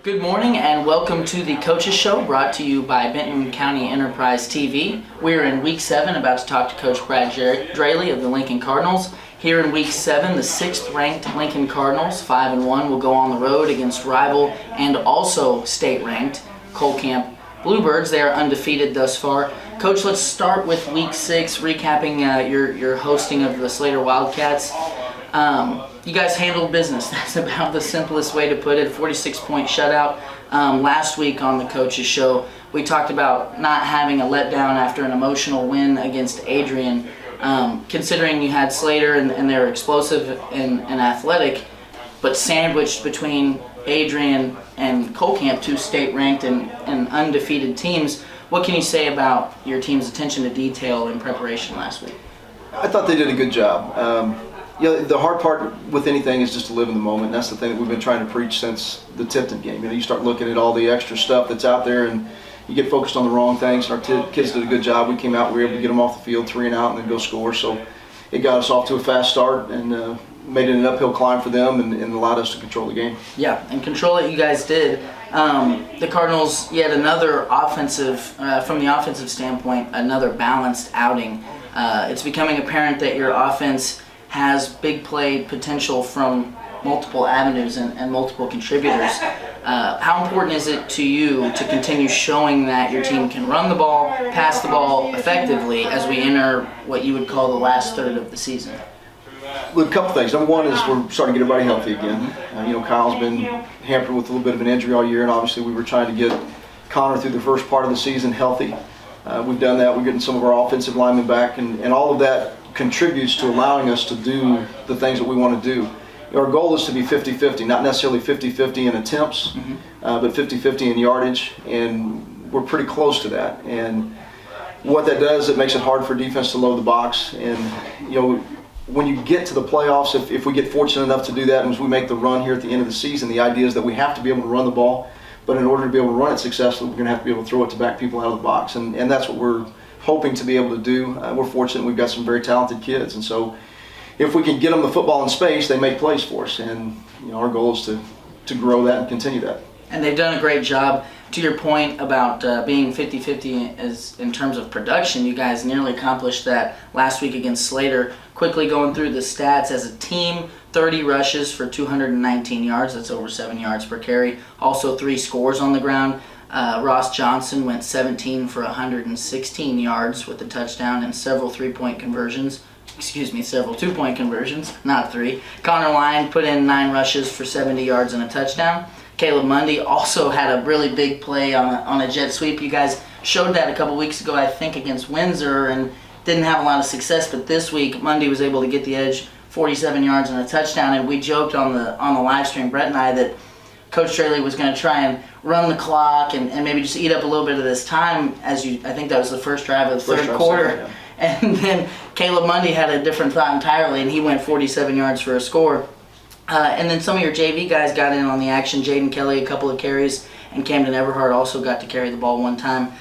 Good morning and welcome to the Coaches Show, brought to you by Benton County Enterprise TV. We're in Week 7, about to talk to Coach Brad Draley of the Lincoln Cardinals. Here in Week 7, the 6th-ranked Lincoln Cardinals, 5-1, will go on the road against rival and also state-ranked Colcamp Bluebirds. They are undefeated thus far. Coach, let's start with Week 6, recapping your hosting of the Slater Wildcats. You guys handled business. That's about the simplest way to put it. 46-point shutout. Last week on the Coaches Show, we talked about not having a letdown after an emotional win against Adrian. Considering you had Slater and they're explosive and athletic, but sandwiched between Adrian and Colcamp, two state-ranked and undefeated teams, what can you say about your team's attention to detail in preparation last week? I thought they did a good job. The hard part with anything is just to live in the moment. And that's the thing that we've been trying to preach since the Tipton game. You start looking at all the extra stuff that's out there, and you get focused on the wrong things. And our kids did a good job. We came out, we were able to get them off the field 3 and out, and then go score. So it got us off to a fast start and made it an uphill climb for them, and allowed us to control the game. Yeah, and control it you guys did. The Cardinals, yet another offensive, from the offensive standpoint, another balanced outing. It's becoming apparent that your offense has big play potential from multiple avenues and multiple contributors. How important is it to you to continue showing that your team can run the ball, pass the ball effectively as we enter what you would call the last third of the season? Well, a couple things. Number one is we're starting to get everybody healthy again. Kyle's been hampered with a little bit of an injury all year, and obviously we were trying to get Connor through the first part of the season healthy. We've done that. We're getting some of our offensive linemen back, and all of that contributes to allowing us to do the things that we want to do. Our goal is to be 50-50, not necessarily 50-50 in attempts, but 50-50 in yardage, and we're pretty close to that. And what that does, it makes it hard for defense to load the box. And when you get to the playoffs, if we get fortunate enough to do that, and as we make the run here at the end of the season, the idea is that we have to be able to run the ball, but in order to be able to run it successfully, we're going to have to be able to throw it to back people out of the box, and that's what we're hoping to be able to do. We're fortunate we've got some very talented kids, and so if we can get them the football in space, they make plays for us, and our goal is to grow that and continue that. And they've done a great job. To your point about being 50-50 as in terms of production, you guys nearly accomplished that last week against Slater. Quickly going through the stats, as a team, 30 rushes for 219 yards, that's over 7 yards per carry. Also 3 scores on the ground. Ross Johnson went 17 for 116 yards with a touchdown and several 2-point conversions, not 3. Connor Lyon put in 9 rushes for 70 yards and a touchdown. Caleb Mundy also had a really big play on a jet sweep. You guys showed that a couple weeks ago, I think, against Windsor, and didn't have a lot of success. But this week, Mundy was able to get the edge, 47 yards and a touchdown. And we joked on the live stream, Brett and I, that Coach Draley was going to try and run the clock and maybe just eat up a little bit of this time. I think that was the first drive of the third quarter. Yeah. And then Caleb Mundy had a different thought entirely, and he went 47 yards for a score. And then some of your JV guys got in on the action. Jaden Kelly, a couple of carries, and Camden Everhart also got to carry the ball one time.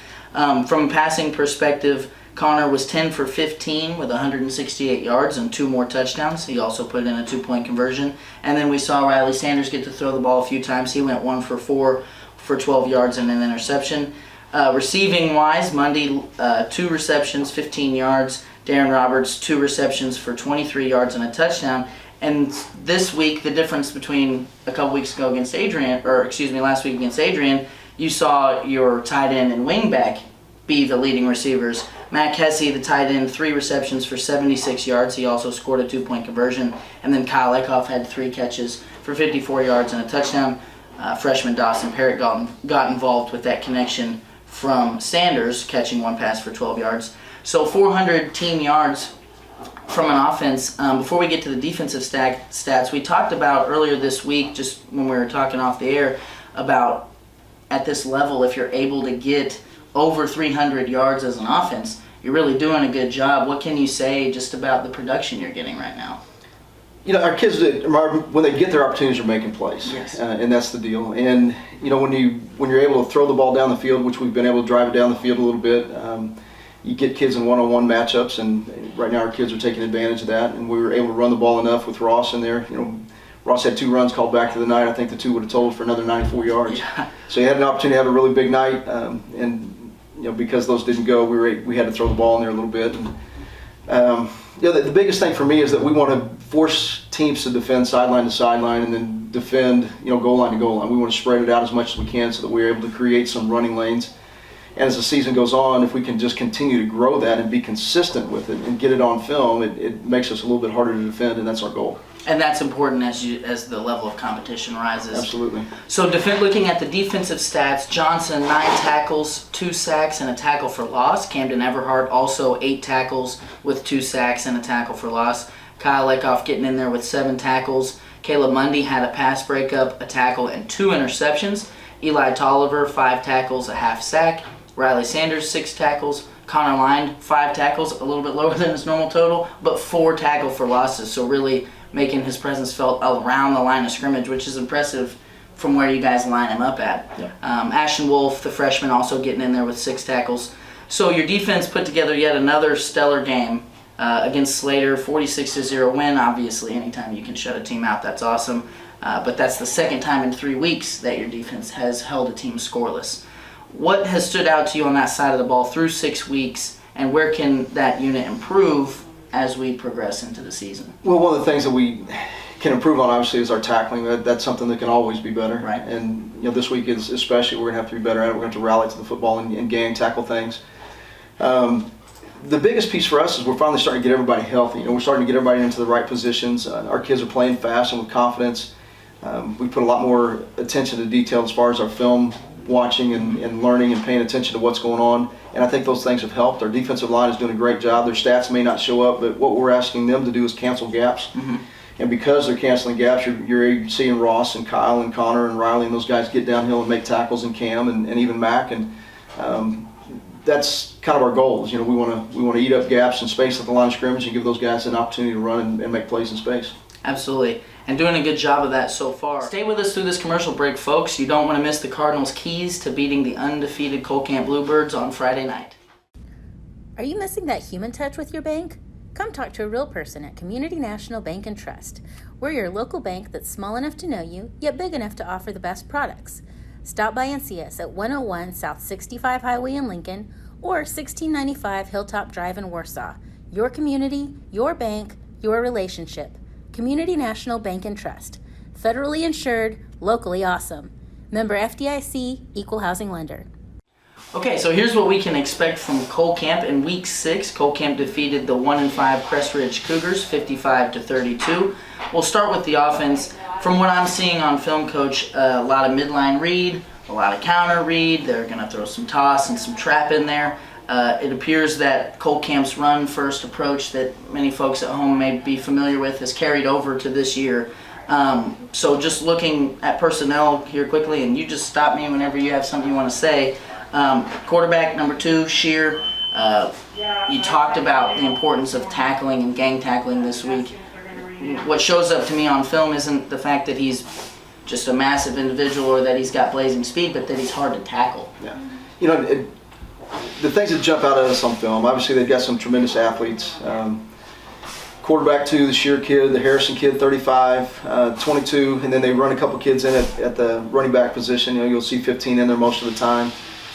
From a passing perspective, Connor was 10 for 15 with 168 yards and 2 more touchdowns. He also put in a 2-point conversion. And then we saw Riley Sanders get to throw the ball a few times. He went 1 for 4 for 12 yards and an interception. Receiving-wise, Mundy, 2 receptions, 15 yards. Darren Roberts, 2 receptions for 23 yards and a touchdown. And this week, the difference between a couple weeks ago against last week against Adrian, you saw your tight end and wingback be the leading receivers. Matt Kessie, the tight end, 3 receptions for 76 yards. He also scored a 2-point conversion. And then Kyle Eckhoff had 3 catches for 54 yards and a touchdown. Freshman Dawson Parrott got involved with that connection from Sanders, catching 1 pass for 12 yards. So 400 team yards from an offense. Before we get to the defensive stats, we talked about earlier this week, just when we were talking off the air, about at this level, if you're able to get over 300 yards as an offense, you're really doing a good job. What can you say just about the production you're getting right now? Our kids, when they get their opportunities, are making plays. Yes. And that's the deal. And when you're able to throw the ball down the field, which we've been able to drive it down the field a little bit, you get kids in one-on-one matchups, and right now our kids are taking advantage of that. And we were able to run the ball enough with Ross in there. Ross had 2 runs called back to the night. I think the 2 would have totaled for another 94 yards. Yeah. So he had an opportunity to have a really big night, and because those didn't go, we had to throw the ball in there a little bit. And, the biggest thing for me is that we want to force teams to defend sideline to sideline and then defend, goal line to goal line. We want to spread it out as much as we can so that we're able to create some running lanes. And as the season goes on, if we can just continue to grow that and be consistent with it and get it on film, it makes us a little bit harder to defend, and that's our goal. And that's important as the level of competition rises. Absolutely. So looking at the defensive stats, Johnson 9 tackles, 2 sacks, and a tackle for loss. Camden Everhart also 8 tackles with 2 sacks and a tackle for loss. Kyle Lakoff getting in there with 7 tackles. Caleb Mundy had a pass breakup, a tackle, and 2 interceptions. Eli Tolliver 5 tackles, a half sack. Riley Sanders 6 tackles. Connor Line 5 tackles, a little bit lower than his normal total, but 4 tackle for losses. So really making his presence felt around the line of scrimmage, which is impressive from where you guys line him up at. Yeah. Ashton Wolf, the freshman, also getting in there with 6 tackles. So your defense put together yet another stellar game against Slater, 46-0 win. Obviously, anytime you can shut a team out, that's awesome. But that's the second time in 3 weeks that your defense has held a team scoreless. What has stood out to you on that side of the ball through 6 weeks, and where can that unit improve as we progress into the season? Well, one of the things that we can improve on, obviously, is our tackling. That's something that can always be better. Right. And this week especially, we're going to have to be better at it. We're going to have to rally to the football and gang tackle things. The biggest piece for us is we're finally starting to get everybody healthy. We're starting to get everybody into the right positions. Our kids are playing fast and with confidence. We put a lot more attention to detail as far as our film watching and learning and paying attention to what's going on, and I think those things have helped. Our defensive line is doing a great job. Their stats may not show up, but what we're asking them to do is cancel gaps. Mm-hmm. And because they're canceling gaps, you're seeing Ross and Kyle and Connor and Riley and those guys get downhill and make tackles, and Cam and even Mac, and that's kind of our goals. We want to eat up gaps and space at the line of scrimmage and give those guys an opportunity to run and make plays in space. Absolutely. And doing a good job of that so far. Stay with us through this commercial break, folks. You don't want to miss the Cardinals' keys to beating the undefeated Cole Camp Bluebirds on Friday night. Are you missing that human touch with your bank? Come talk to a real person at Community National Bank and Trust. We're your local bank that's small enough to know you, yet big enough to offer the best products. Stop by and see us at 101 South 65 Highway in Lincoln or 1695 Hilltop Drive in Warsaw. Your community, your bank, your relationship. Community National Bank and Trust. Federally insured, locally awesome. Member FDIC, Equal Housing Lender. Okay, so here's what we can expect from Cole Camp in Week 6. Cole Camp defeated the 1-5 Crest Ridge Cougars 55-32. We'll start with the offense. From what I'm seeing on film, Coach, a lot of midline read, a lot of counter read. They're going to throw some toss and some trap in there. It appears that Cole Camp's run-first approach that many folks at home may be familiar with has carried over to this year. So just looking at personnel here quickly, and you just stop me whenever you have something you want to say. Quarterback number 2, Shear. You talked about the importance of tackling and gang tackling this week. What shows up to me on film isn't the fact that he's just a massive individual or that he's got blazing speed, but that he's hard to tackle. Yeah. The things that jump out at us on film, obviously they've got some tremendous athletes. Quarterback 2, the Shear kid, the Harrison kid, 35, 22, and then they run a couple kids in at the running back position. You'll see 15 in there most of the time.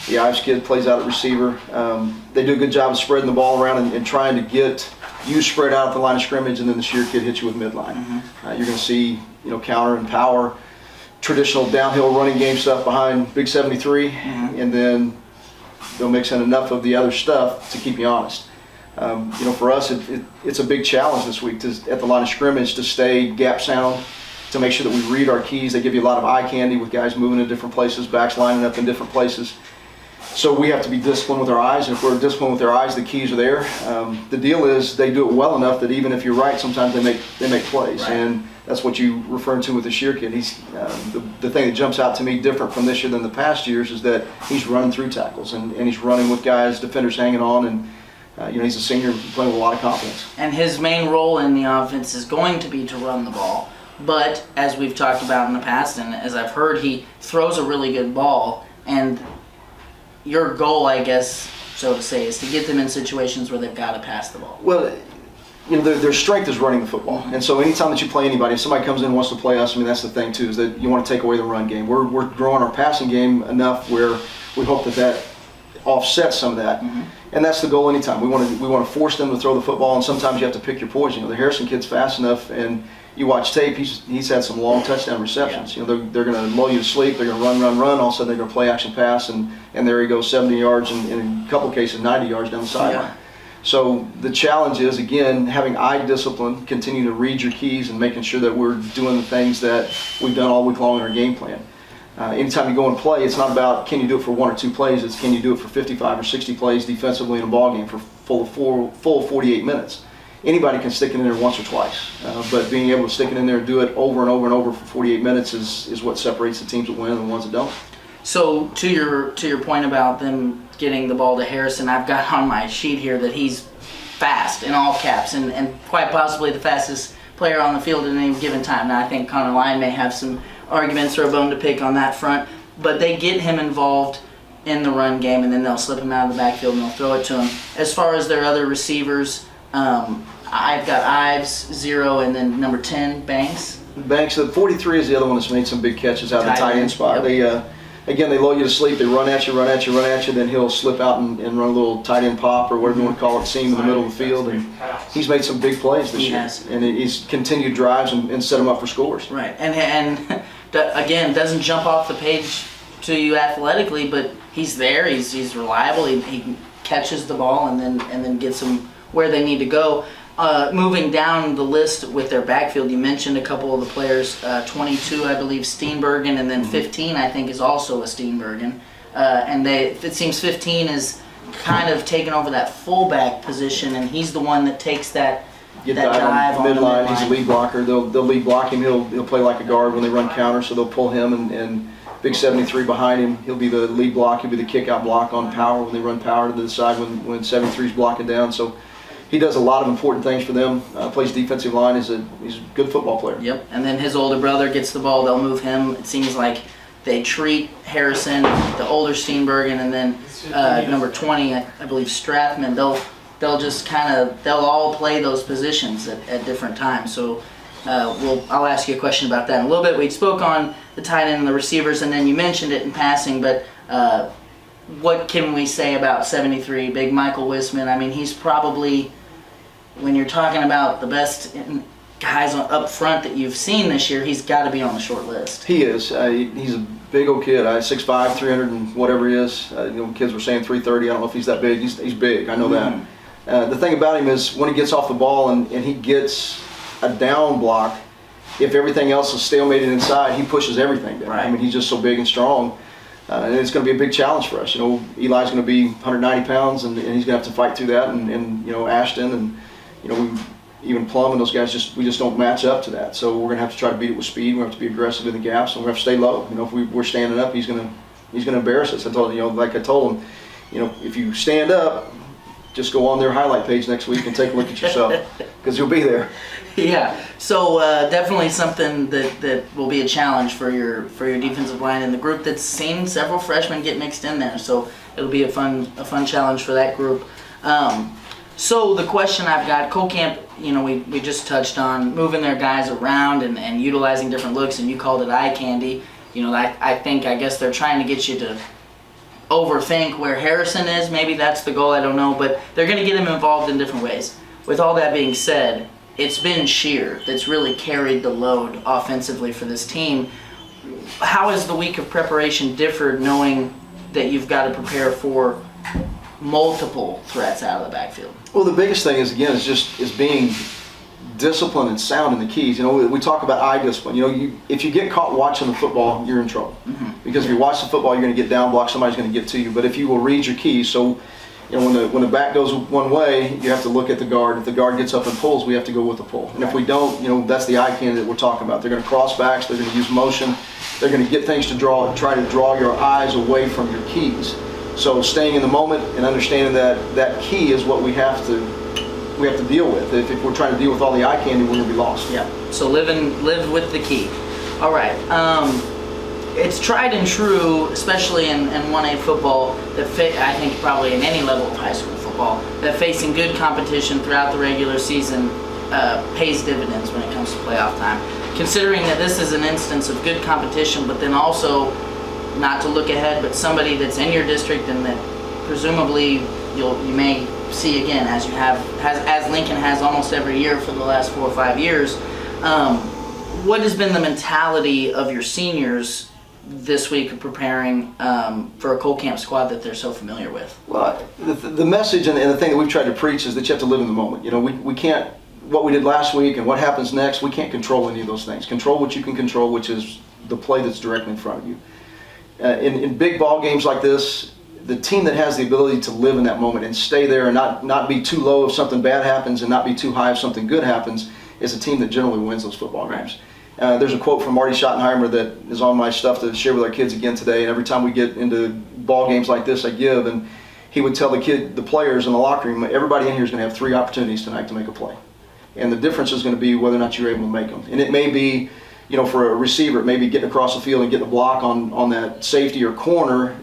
The Ives kid plays out at receiver. They do a good job of spreading the ball around and trying to get you spread out at the line of scrimmage, and then the Shear kid hits you with midline. Mm-hmm. You're going to see counter and power, traditional downhill running game stuff behind Big 73, mm-hmm. and then they'll mix in enough of the other stuff to keep you honest. For us, it's a big challenge this week at the line of scrimmage to stay gap sound, to make sure that we read our keys. They give you a lot of eye candy with guys moving in different places, backs lining up in different places. So we have to be disciplined with our eyes, and if we're disciplined with our eyes, the keys are there. The deal is they do it well enough that even if you're right, sometimes they make plays, right. And that's what you referred to with the Shear kid. He's the thing that jumps out to me different from this year than the past years is that he's running through tackles and he's running with guys, defenders hanging on, and he's a senior playing with a lot of confidence. And his main role in the offense is going to be to run the ball. But as we've talked about in the past, and as I've heard, he throws a really good ball. And your goal, I guess, so to say, is to get them in situations where they've got to pass the ball. Well, their strength is running the football. And so anytime that you play anybody, if somebody comes in and wants to play us, I mean, that's the thing too, is that you want to take away the run game. We're growing our passing game enough where we hope that offsets some of that. And that's the goal anytime. We want to force them to throw the football, and sometimes you have to pick your poison. The Harrison kid's fast enough, and you watch tape, he's had some long touchdown receptions. They're going to lull you to sleep, they're going to run, all of a sudden they're going to play action pass, and there he goes 70 yards, and in a couple of cases 90 yards down the sideline. So the challenge is, again, having eye discipline, continue to read your keys, and making sure that we're doing the things that we've done all week long in our game plan. Anytime you go and play, it's not about can you do it for 1 or 2 plays, it's can you do it for 55 or 60 plays defensively in a ball game for full 48 minutes. Anybody can stick it in there once or twice, but being able to stick it in there and do it over and over and over for 48 minutes is what separates the teams that win and the ones that don't. So to your point about them getting the ball to Harrison, I've got on my sheet here that he's fast in all caps and quite possibly the fastest player on the field at any given time. Now I think Connor Lyon may have some arguments or a bone to pick on that front, but they get him involved in the run game, and then they'll slip him out of the backfield and they'll throw it to him. As far as their other receivers, I've got Ives, 0, and then number 10, Banks. Banks, the 43 is the other one that's made some big catches out of the tight end spot. Yep. They lull you to sleep, they run at you, then he'll slip out and run a little tight end pop or whatever you want to call it, seam in the middle of the field, and he's made some big plays this year. And he's continued drives and set him up for scores. Right, and again, doesn't jump off the page to you athletically, but he's there, he's reliable, he catches the ball and then gets them where they need to go. Moving down the list with their backfield, you mentioned a couple of the players. 22, I believe, Steenbergen, and then 15, I think, is also a Steenbergen. And it seems 15 is kind of taken over that fullback position, and he's the one that takes that dive on the midline. He's a lead blocker. They'll lead block him. He'll play like a guard when they run counter, so they'll pull him and big 73 behind him. He'll be the lead block. He'll be the kick out block on power when they run power to the side when 73's blocking down. So he does a lot of important things for them. Plays defensive line. He's a good football player. Yep. And then his older brother gets the ball. They'll move him. It seems like they treat Harrison, the older Steenbergen, and then number 20, I believe Strathman. They'll just they'll all play those positions at different times. So I'll ask you a question about that in a little bit. We spoke on the tight end and the receivers, and then you mentioned it in passing, but what can we say about 73, big Michael Wisman? I mean, he's probably, when you're talking about the best guys up front that you've seen this year, he's got to be on the short list. He is. He's a big old kid. 6'5", 300 and whatever he is. Kids were saying 330. I don't know if he's that big. He's big. I know that. The thing about him is when he gets off the ball and he gets a down block, if everything else is stalemated inside, he pushes everything down. Right. I mean, he's just so big and strong. And it's going to be a big challenge for us. Eli's going to be 190 pounds, and he's going to have to fight through that. And Ashton and even Plum and those guys we just don't match up to that. So we're going to have to try to beat it with speed. We have to be aggressive in the gaps, and we have to stay low. If we're standing up, he's going to embarrass us. I told him, if you stand up, just go on their highlight page next week and take a look at yourself because you'll be there. Yeah, so definitely something that will be a challenge for your defensive line and the group that's seen several freshmen get mixed in there. So it'll be a fun challenge for that group. So the question I've got, Cole Camp, we just touched on moving their guys around and utilizing different looks, and you called it eye candy. I guess they're trying to get you to overthink where Harrison is. Maybe that's the goal, I don't know, but they're going to get him involved in different ways. With all that being said, it's been Shear that's really carried the load offensively for this team. How has the week of preparation differed, knowing that you've got to prepare for multiple threats out of the backfield? Well, the biggest thing is being disciplined and sound in the keys. We talk about eye discipline. If you get caught watching the football, you're in trouble. Because if you watch the football, you're going to get down blocked. Somebody's going to get to you. But if you will read your keys, so when the back goes one way, you have to look at the guard. If the guard gets up and pulls, we have to go with the pull. And if we don't, that's the eye candy that we're talking about. They're going to cross backs. They're going to use motion. They're going to get things to try to draw your eyes away from your keys. So staying in the moment and understanding that key is what we have to deal with. If we're trying to deal with all the eye candy, we're going to be lost. Yeah. So live with the key. All right. It's tried and true, especially in 1A football, that fit, I think, probably in any level of high school football. football, that facing good competition throughout the regular season pays dividends when it comes to playoff time. Considering that this is an instance of good competition, but then also, not to look ahead, but somebody that's in your district and that presumably you may see again, as Lincoln has almost every year for the last 4 or 5 years. What has been the mentality of your seniors this week of preparing for a Cole Camp squad that they're so familiar with? Well, the message and the thing that we've tried to preach is that you have to live in the moment. You know, we can't, what we did last week and what happens next, we can't control any of those things. Control what you can control, which is the play that's directly in front of you. In big ball games like this, the team that has the ability to live in that moment and stay there and not be too low if something bad happens and not be too high if something good happens is a team that generally wins those football games. There's a quote from Marty Schottenheimer that is on my stuff to share with our kids again today, and every time we get into ball games like this I give, and he would tell the players in the locker room, everybody in here is going to have 3 opportunities tonight to make a play. And the difference is going to be whether or not you're able to make them. And it may be, you know, for a receiver, it may be getting across the field and getting a block on that safety or corner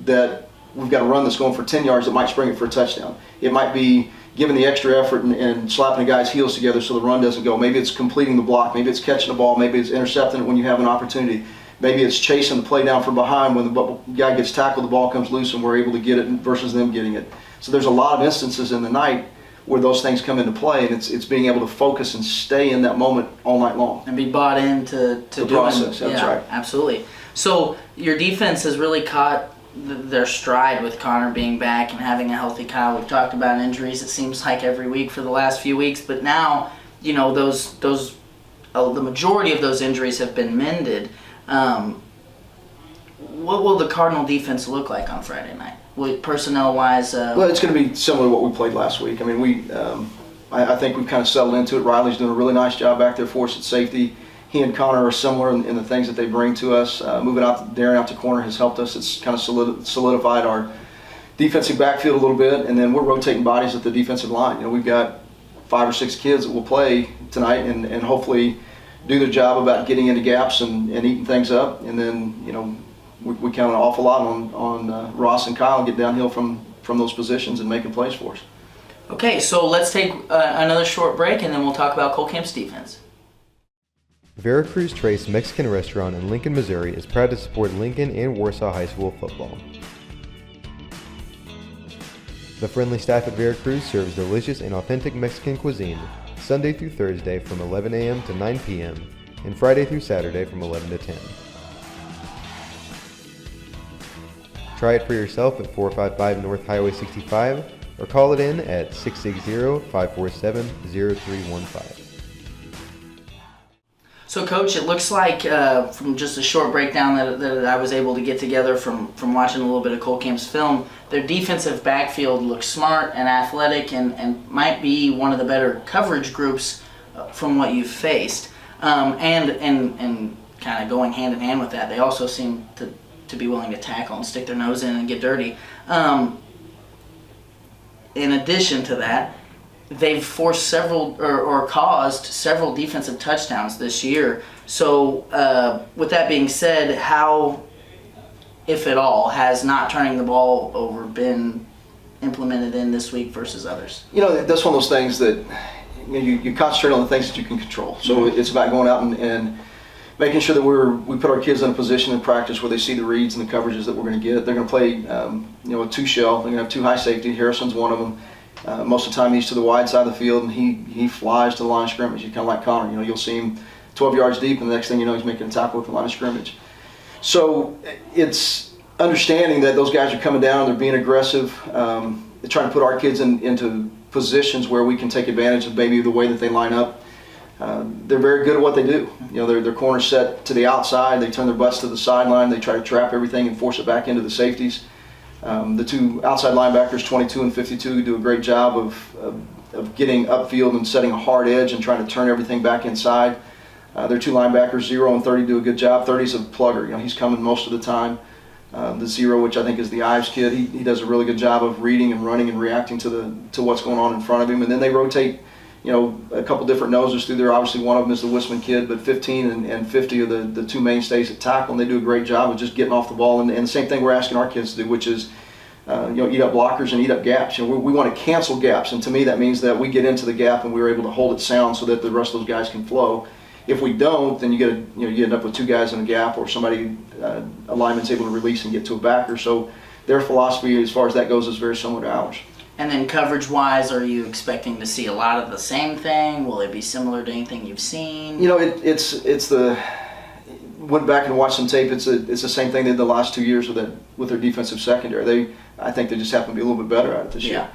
that we've got a run that's going for 10 yards that might spring it for a touchdown. It might be giving the extra effort and slapping a guy's heels together so the run doesn't go. Maybe it's completing the block. Maybe it's catching the ball. Maybe it's intercepting it when you have an opportunity. Maybe it's chasing the play down from behind when the guy gets tackled, the ball comes loose and we're able to get it versus them getting it. So there's a lot of instances in the night where those things come into play, and it's being able to focus and stay in that moment all night long. And be bought into the process, that's right. Absolutely. So your defense has really caught their stride with Connor being back and having a healthy Kyle. We've talked about injuries, it seems like every week for the last few weeks, but now, you know, the majority of those injuries have been mended. What will the Cardinal defense look like on Friday night? Personnel-wise? Well, it's going to be similar to what we played last week. I mean, I think we've kind of settled into it. Riley's doing a really nice job back there for us at safety. He and Connor are similar in the things that they bring to us. Moving Darren out to corner has helped us. It's kind of solidified our defensive backfield a little bit, and then we're rotating bodies at the defensive line. You know, we've got 5 or 6 kids that will play tonight and hopefully do their job about getting into gaps and eating things up. And then, you know, we count an awful lot on Ross and Kyle get downhill from those positions and making plays for us. Okay, so let's take another short break and then we'll talk about Cole Camp's defense. Veracruz Trace Mexican Restaurant in Lincoln, Missouri is proud to support Lincoln and Warsaw High School football. The friendly staff at Veracruz serves delicious and authentic Mexican cuisine Sunday through Thursday from 11 a.m. to 9 p.m. and Friday through Saturday from 11 to 10. Try it for yourself at 455 North Highway 65 or call it in at 660-547-0315. So, Coach, it looks like from just a short breakdown that I was able to get together from watching a little bit of Cole Camp's film, their defensive backfield looks smart and athletic and might be one of the better coverage groups from what you've faced. And kind of going hand in hand with that, they also seem to be willing to tackle and stick their nose in and get dirty. In addition to that, they've forced several or caused several defensive touchdowns this year. So with that being said, how, if at all, has not turning the ball over been implemented in this week versus others? You know, that's one of those things that you concentrate on the things that you can control. So it's about going out and making sure that we put our kids in a position in practice where they see the reads and the coverages that we're going to get. They're going to play a 2-shell. They're going to have 2 high safety. Harrison's one of them. Most of the time he's to the wide side of the field and he flies to the line of scrimmage. He's kind of like Connor. You know, you'll see him 12 yards deep and the next thing you know he's making a tackle at the line of scrimmage. So it's understanding that those guys are coming down, they're being aggressive, they're trying to put our kids into positions where we can take advantage of maybe the way that they line up. They're very good at what they do. You know, their corners set to the outside, they turn their butts to the sideline, they try to trap everything and force it back into the safeties. The 2 outside linebackers, 22 and 52, do a great job of getting upfield and setting a hard edge and trying to turn everything back inside. Their 2 linebackers, 0 and 30, do a good job. 30's a plugger. You know, he's coming most of the time. The 0, which I think is the Ives kid, he does a really good job of reading and running and reacting to what's going on in front of him. And then they rotate, you know, a couple different noses through there. Obviously, one of them is the Wisman kid, but 15 and 50 are the 2 mainstays at tackle, and they do a great job of just getting off the ball. And the same thing we're asking our kids to do, which is eat up blockers and eat up gaps. We want to cancel gaps, and to me that means that we get into the gap and we're able to hold it sound so that the rest of those guys can flow. If we don't, then you end up with two guys in a gap, or somebody, a lineman's able to release and get to a backer. So their philosophy as far as that goes is very similar to ours. And then coverage-wise, are you expecting to see a lot of the same thing? Will it be similar to anything you've seen? Went back and watched some tape. It's the same thing they did the last 2 years with their defensive secondary. I think they just happen to be a little bit better at it this year.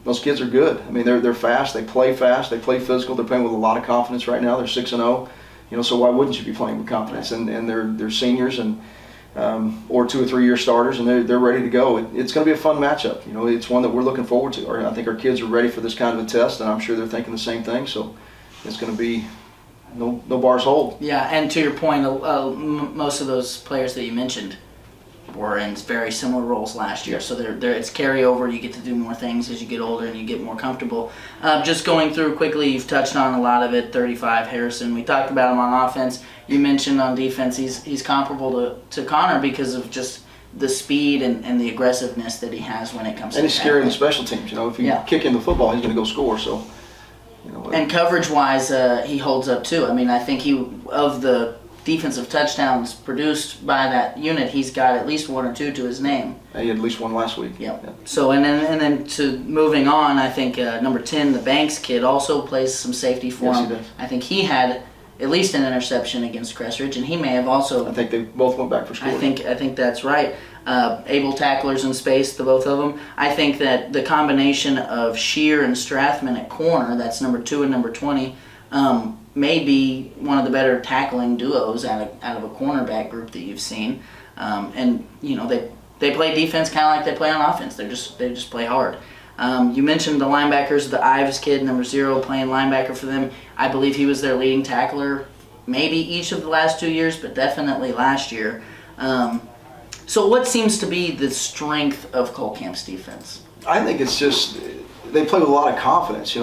Those kids are good. I mean, they're fast. They play physical. They're playing with a lot of confidence right now. They're 6-0. So why wouldn't you be playing with confidence? And they're seniors or 2 or 3 year starters, and they're ready to go. It's going to be a fun matchup. It's one that we're looking forward to. I think our kids are ready for this kind of a test, and I'm sure they're thinking the same thing. So it's going to be no bars hold. Yeah, and to your point, most of those players that you mentioned were in very similar roles last year. So it's carryover. You get to do more things as you get older and you get more comfortable. Just going through quickly, you've touched on a lot of it. 35, Harrison. We talked about him on offense. You mentioned on defense he's comparable to Connor because of just the speed and the aggressiveness that he has when it comes to and he's scary in the special teams. If you kick in the football, he's going to go score. So. And coverage-wise, he holds up too. I mean, I think of the defensive touchdowns produced by that unit, he's got at least 1 or 2 to his name. He had at least 1 last week. Yep. Yeah. So and then to moving on, I think number 10, the Banks kid, also plays some safety for him. He does. I think he had at least an interception against Crestridge, and he may have also. I think they both went back for scoring. I think that's right. Able tacklers in space, the both of them. I think that the combination of Shear and Strathman at corner, that's number 2 and number 20, may be one of the better tackling duos out of a cornerback group that you've seen. And they play defense kind of like they play on offense. They just play hard. You mentioned the linebackers, the Ives kid, number 0, playing linebacker for them. I believe he was their leading tackler, maybe each of the last 2 years, but definitely last year. So what seems to be the strength of Colcamp's defense? I think it's just they play with a lot of confidence.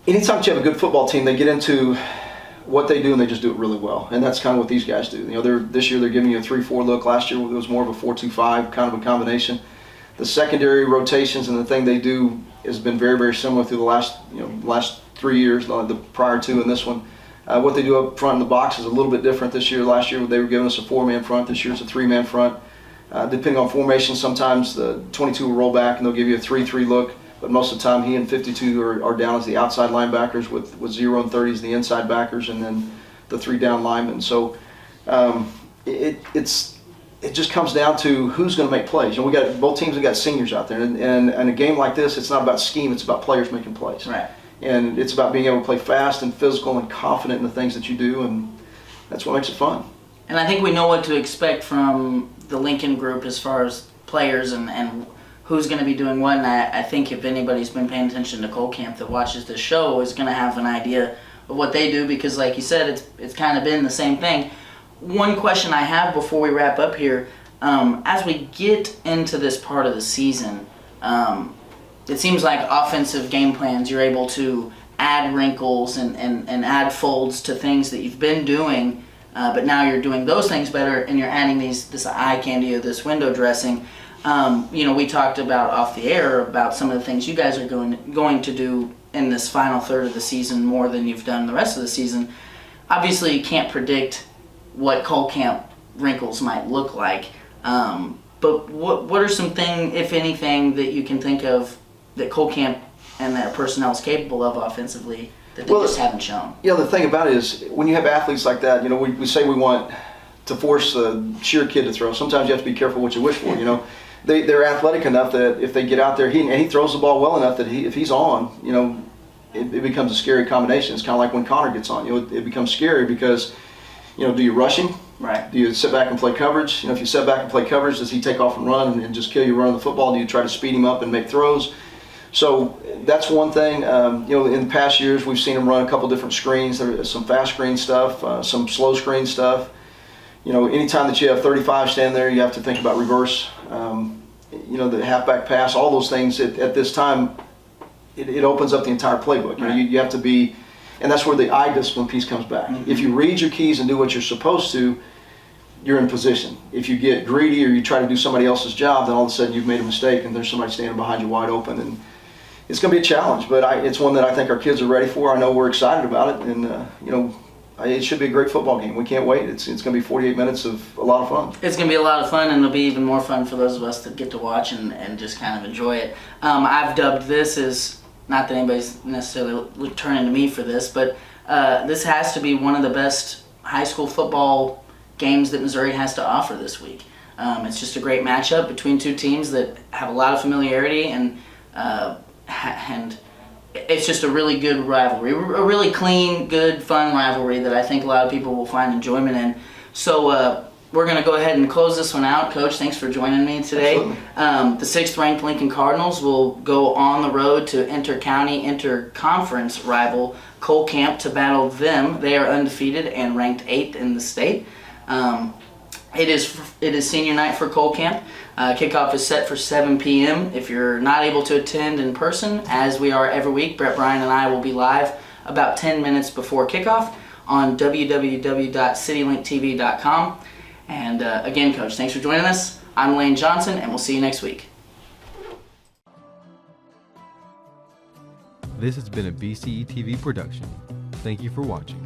Anytime you have a good football team, they get into what they do and they just do it really well. And that's kind of what these guys do. This year they're giving you a 3-4 look. Last year it was more of a 4-2-5 kind of a combination. The secondary rotations and the thing they do has been very, very similar through the last 3 years, the prior 2 and this one. What they do up front in the box is a little bit different this year. Last year they were giving us a 4-man front. This year it's a 3-man front. Depending on formation, sometimes the 22 will roll back and they'll give you a 3-3 look. But most of the time he and 52 are down as the outside linebackers with 0 and 30 as the inside backers, and then the 3 down linemen. So it just comes down to who's going to make plays. Both teams have got seniors out there, and a game like this, it's not about scheme, it's about players making plays. Right. And it's about being able to play fast and physical and confident in the things that you do, and that's what makes it fun. And I think we know what to expect from the Lincoln group as far as players and who's going to be doing what. And I think if anybody's been paying attention to Colcamp that watches this show is going to have an idea of what they do, because like you said, it's kind of been the same thing. One question I have before we wrap up here, as we get into this part of the season, it seems like offensive game plans, you're able to add wrinkles and add folds to things that you've been doing, but now you're doing those things better, and you're adding this eye candy or this window dressing. We talked about off the air about some of the things you guys are going to do in this final third of the season more than you've done the rest of the season. Obviously, you can't predict what Colcamp wrinkles might look like, but what are some things, if anything, that you can think of that Colcamp and their personnel is capable of offensively that they just haven't shown? The thing about it is when you have athletes like that, we say we want to force a Sheer kid to throw. Sometimes you have to be careful what you wish for. They're athletic enough that if they get out there, he throws the ball well enough that if he's on, it becomes a scary combination. It's kind of like when Connor gets on. It becomes scary because, do you rush him? Right. Do you sit back and play coverage? If you sit back and play coverage, does he take off and run and just kill you running the football? Do you try to speed him up and make throws? So that's one thing. In the past years, we've seen him run a couple different screens. There's some fast screen stuff, some slow screen stuff. Anytime that you have 35 standing there, you have to think about reverse. The halfback pass, all those things at this time, it opens up the entire playbook. Right. You have to be, and that's where the eye discipline piece comes back. Mm-hmm. If you read your keys and do what you're supposed to, you're in position. If you get greedy or you try to do somebody else's job, then all of a sudden you've made a mistake and there's somebody standing behind you wide open. And it's going to be a challenge, but it's one that I think our kids are ready for. I know we're excited about it, and it should be a great football game. We can't wait. It's going to be 48 minutes of a lot of fun. It's going to be a lot of fun, and it'll be even more fun for those of us that get to watch and just kind of enjoy it. I've dubbed this as, not that anybody's necessarily turning to me for this, but this has to be one of the best high school football games that Missouri has to offer this week. It's just a great matchup between two teams that have a lot of familiarity, and it's just a really good rivalry, a really clean, good, fun rivalry that I think a lot of people will find enjoyment in. So we're going to go ahead and close this one out. Coach, thanks for joining me today. The 6th-ranked Lincoln Cardinals will go on the road to inter-county, inter-conference rival Cole Camp to battle them. They are undefeated and ranked 8th in the state. It is senior night for Cole Camp. Kickoff is set for 7 p.m. If you're not able to attend in person, as we are every week, Brett Bryan and I will be live about 10 minutes before kickoff on www.citylinktv.com. And again, Coach, thanks for joining us. I'm Lane Johnson, and we'll see you next week. This has been a BCE TV production. Thank you for watching.